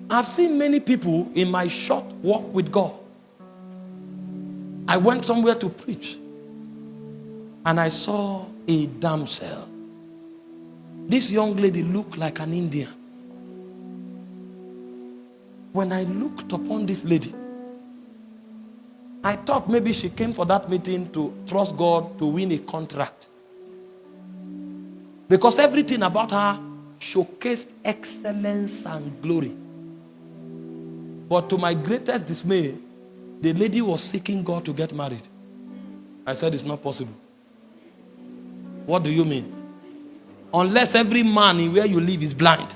I've seen many people in my short walk with God. I went somewhere to preach, and I saw a damsel. This young lady looked like an Indian. When I looked upon this lady, I thought maybe she came for that meeting to trust God to win a contract. Because everything about her showcased excellence and glory. But to my greatest dismay, the lady was seeking God to get married. I said, it's not possible. What do you mean? Unless every man in where you live is blind.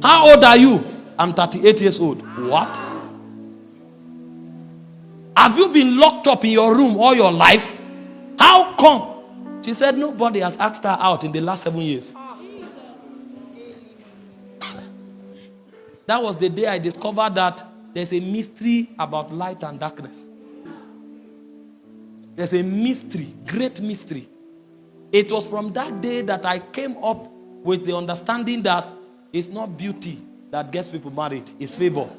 How old are you? I'm 38 years old. What? Have you been locked up in your room all your life? How come? She said nobody has asked her out in the last 7 years. That was the day I discovered that there's a mystery about light and darkness. There's a mystery, great mystery. It was from that day that I came up with the understanding that it's not beauty that gets people married, it's favor.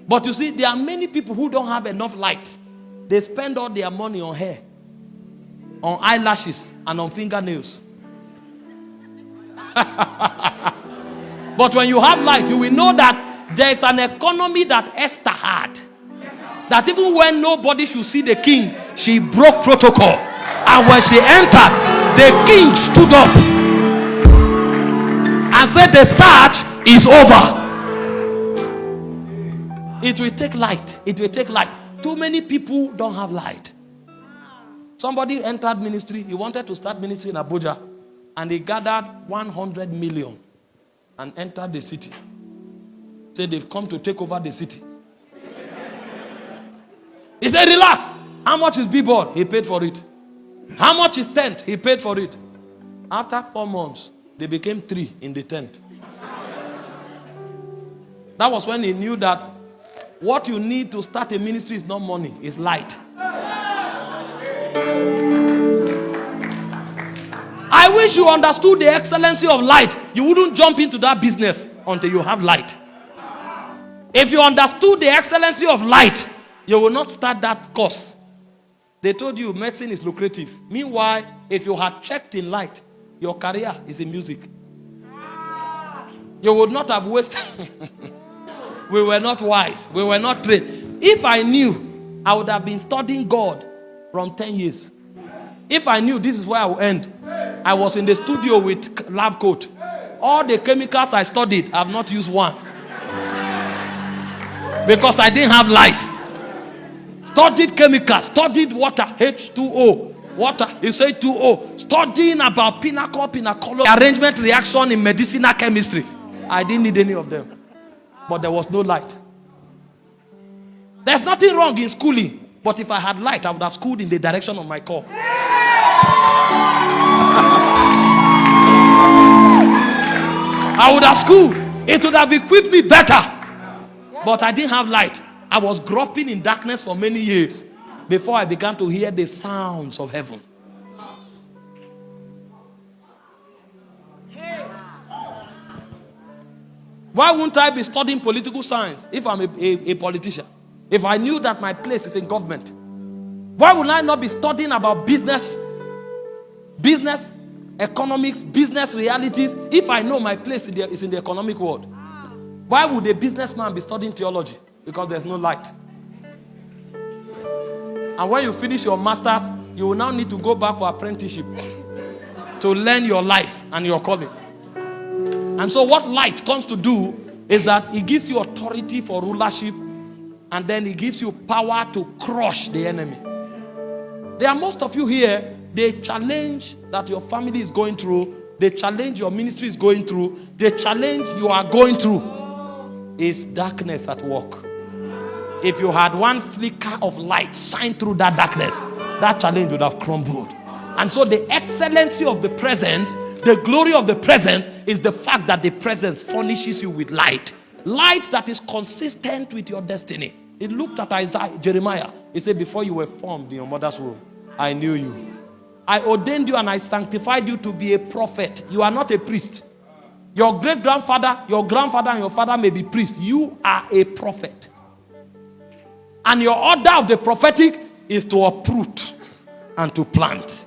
But you see, there are many people who don't have enough light. They spend all their money on hair, on eyelashes, and on fingernails. But when you have light, you will know that there is an economy that Esther had. That even when nobody should see the king, she broke protocol. And when she entered, the king stood up and said, the search is over. It will take light. It will take light. Too many people don't have light. Somebody entered ministry. He wanted to start ministry in Abuja. And he gathered 100 million and entered the city. Said they've come to take over the city. He said, relax. How much is billboard? He paid for it. How much is tent? He paid for it. After 4 months, they became 3 in the tent. That was when he knew that what you need to start a ministry is not money, it's light. I wish you understood the excellency of light. You wouldn't jump into that business until you have light. If you understood the excellency of light, you will not start that course. They told you medicine is lucrative. Meanwhile, if you had checked in light, your career is in music. You would not have wasted. We were not wise. We were not trained. If I knew, I would have been studying God from 10 years. If I knew this is where I would end, I was in the studio with lab coat. All the chemicals I studied, I have not used one. Because I didn't have light. Studied chemicals, studied water, H2O. Water, you say 2O. Studying about pinnacle, arrangement reaction in medicinal chemistry. I didn't need any of them. But there was no light. There's nothing wrong in schooling. But if I had light, I would have schooled in the direction of my call. I would have schooled. It would have equipped me better. But I didn't have light. I was groping in darkness for many years before I began to hear the sounds of heaven. Why wouldn't I be studying political science if I'm a politician? If I knew that my place is in government? Why would I not be studying about business, economics, business realities if I know my place is in the economic world? Why would a businessman be studying theology? Because there's no light. And when you finish your master's, you will now need to go back for apprenticeship to learn your life and your calling. And so what light comes to do is that it gives you authority for rulership, and then it gives you power to crush the enemy. There are most of you here, the challenge that your family is going through, the challenge your ministry is going through, the challenge you are going through is darkness at work. If you had one flicker of light shine through that darkness, that challenge would have crumbled. And so the excellency of the presence, the glory of the presence is the fact that the presence furnishes you with light. Light that is consistent with your destiny. It looked at Jeremiah. He said, before you were formed in your mother's womb, I knew you. I ordained you and I sanctified you to be a prophet. You are not a priest. Your great-grandfather, your grandfather, and your father may be priests. You are a prophet. And your order of the prophetic is to uproot and to plant.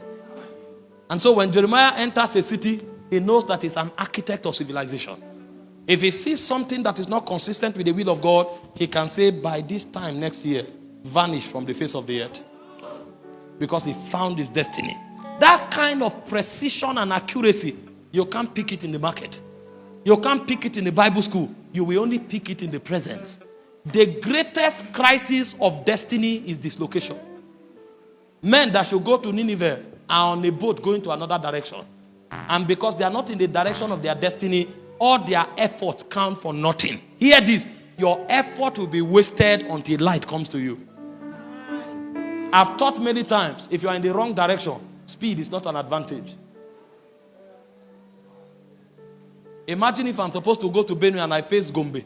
And so when Jeremiah enters a city, he knows that he's an architect of civilization. If he sees something that is not consistent with the will of God, he can say, by this time next year, vanish from the face of the earth. Because he found his destiny. That kind of precision and accuracy, you can't pick it in the market. You can't pick it in the Bible school. You will only pick it in the presence. The greatest crisis of destiny is dislocation. Men that should go to Nineveh are on a boat going to another direction. And because they are not in the direction of their destiny, all their efforts count for nothing. Hear this. Your effort will be wasted until light comes to you. I've taught many times, if you are in the wrong direction, speed is not an advantage. Imagine if I'm supposed to go to Benue and I face Gombe.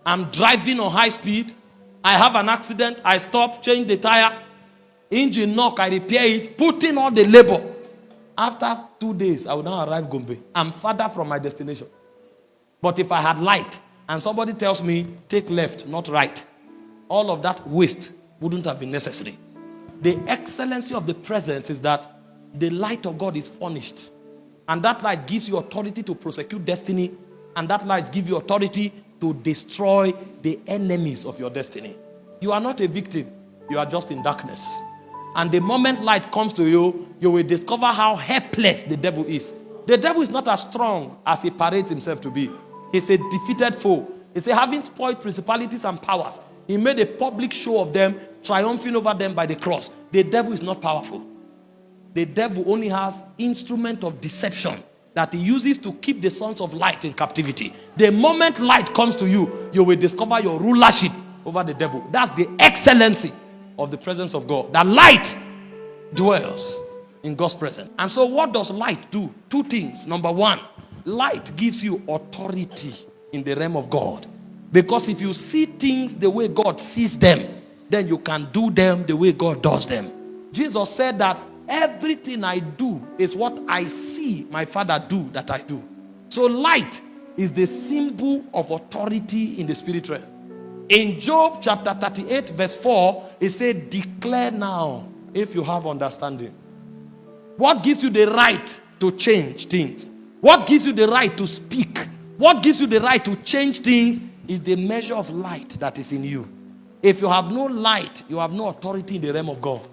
I'm driving on high speed. I have an accident. I stop, change the tire. Engine knock, I repair it. Put in all the labor. After 2 days, I will now arrive Gombe. I'm farther from my destination. But if I had light and somebody tells me, take left, not right, all of that waste wouldn't have been necessary. The excellency of the presence is that the light of God is furnished. And that light gives you authority to prosecute destiny. And that light gives you authority to destroy the enemies of your destiny. You are not a victim. You are just in darkness. And the moment light comes to you, you will discover how helpless the devil is. The devil is not as strong as he parades himself to be. He's a defeated foe. He's having spoiled principalities and powers. He made a public show of them, triumphing over them by the cross. The devil is not powerful. The devil only has instrument of deception that he uses to keep the sons of light in captivity. The moment light comes to you, you will discover your rulership over the devil. That's the excellency of the presence of God. That light dwells in God's presence. And so what does light do? Two things. Number one, light gives you authority in the realm of God. Because if you see things the way God sees them, then you can do them the way God does them. Jesus said that everything I do is what I see my Father do that I do. So light is the symbol of authority in the spirit realm. In Job chapter 38 verse 4, it said, declare now if you have understanding. What gives you the right to change things? What gives you the right to speak? What gives you the right to change things is the measure of light that is in you. If you have no light, you have no authority in the realm of God.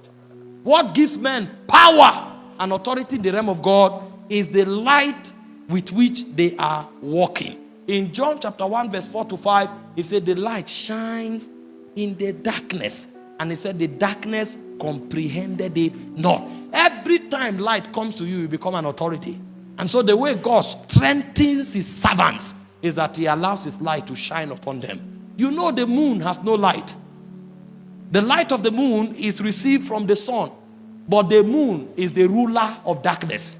What gives men power and authority in the realm of God is the light with which they are walking. In John chapter 1 verse 4 to 5, it said the light shines in the darkness. And it said the darkness comprehended it not. Every time light comes to you, you become an authority. And so the way God strengthens his servants is that he allows his light to shine upon them. You know the moon has no light. The light of the moon is received from the sun. But the moon is the ruler of darkness.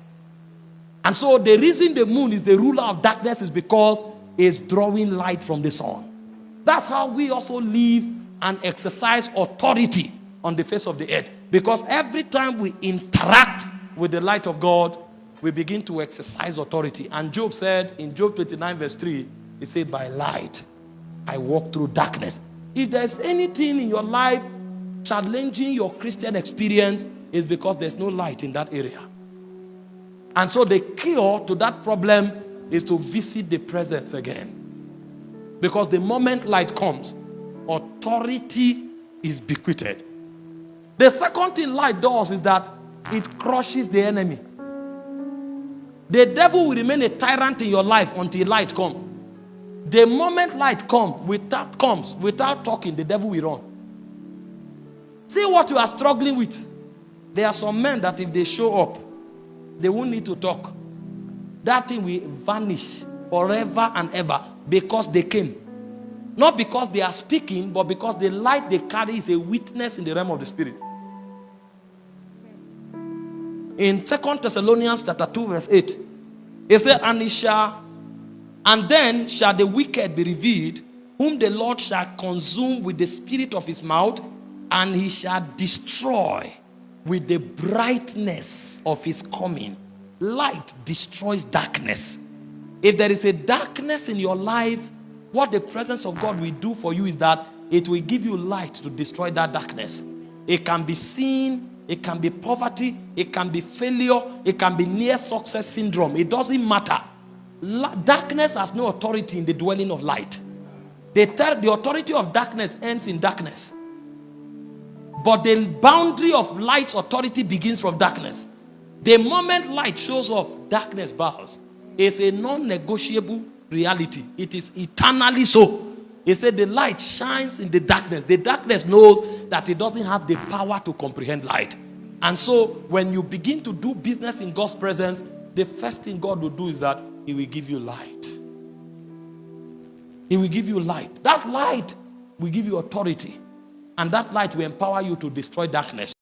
And so the reason the moon is the ruler of darkness is because it's drawing light from the sun. That's how we also live and exercise authority on the face of the earth. Because every time we interact with the light of God, we begin to exercise authority. And Job said in Job 29 verse 3, he said, by light I walk through darkness. If there's anything in your life challenging your Christian experience, is because there's no light in that area. And so the cure to that problem is to visit the presence again. Because the moment light comes, authority is bequeathed. The second thing light does is that it crushes the enemy. The devil will remain a tyrant in your life until light comes. The moment light comes without talking, the devil will run. See what you are struggling with. There are some men that if they show up, they won't need to talk. That thing will vanish forever and ever because they came. Not because they are speaking, but because the light they carry is a witness in the realm of the spirit. In 2 Thessalonians chapter 2 verse 8, it said, and then shall the wicked be revealed, whom the Lord shall consume with the spirit of his mouth, and he shall destroy with the brightness of his coming. Light destroys darkness. If there is a darkness in your life, what the presence of God will do for you is that it will give you light to destroy that darkness. It can be sin, it can be poverty, it can be failure, it can be near success syndrome. It doesn't matter. Darkness has no authority in the dwelling of light. The authority of darkness ends in darkness. But the boundary of light's authority begins from darkness. The moment light shows up, darkness bows. It's a non-negotiable reality. It is eternally so. He said the light shines in the darkness. The darkness knows that it doesn't have the power to comprehend light. And so when you begin to do business in God's presence, the first thing God will do is that he will give you light. He will give you light. That light will give you authority. And that light will empower you to destroy darkness.